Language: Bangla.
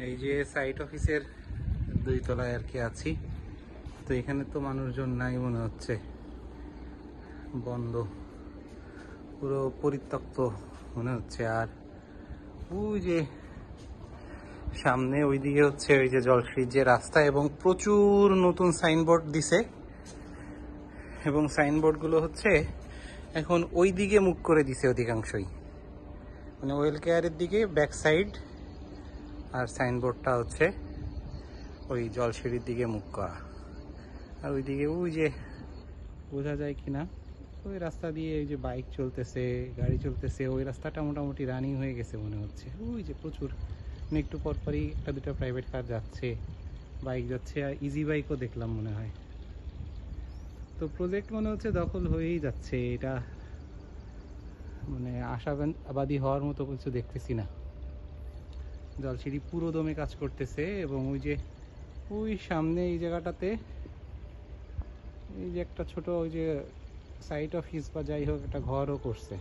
এই যে সাইট অফিসের 2 তলায় আর কি আছি। তো এখানে তো মানুষজন নাই মনে হচ্ছে, বন্ধ, পুরো পরিত্যক্ত মনে হচ্ছে। আর ওই যে সামনে ওইদিকে হচ্ছে ওই যে জলশ্রীর যে রাস্তা, এবং প্রচুর নতুন সাইনবোর্ড দিছে, এবং সাইনবোর্ডগুলো হচ্ছে এখন ওই দিকে মুখ করে দিছে অধিকাংশই, মানে ওয়েল কেয়ারের দিকে ব্যাক সাইড, আর সাইনবোর্ডটা হচ্ছে ওই জলসিঁড়ির দিকে মুখ করা। আর ওইদিকে ওই যে বোঝা যায় কিনা, ওই রাস্তা দিয়ে ওই যে বাইক চলতেছে, গাড়ি চলতেছে, ওই রাস্তাটা মোটামুটি রানিং হয়ে গেছে মনে হচ্ছে। ওই যে প্রচুর, মানে একটু পরপরই একটা দুটো প্রাইভেট কার যাচ্ছে, বাইক যাচ্ছে, আর ইজি বাইকও দেখলাম মনে হয়। তো প্রজেক্ট মনে হচ্ছে দখল হয়েই যাচ্ছে, এটা মানে আশাবাদী হওয়ার মতো কিছু দেখতেছি না। জলসিঁড়ি পুরো দমে কাজ করতেছে, এবং ওই যে ওই সামনে এই জায়গাটাতে এই যে একটা ছোট ওই যে সাইট অফিস বা যাই হোক একটা ঘরও করছে।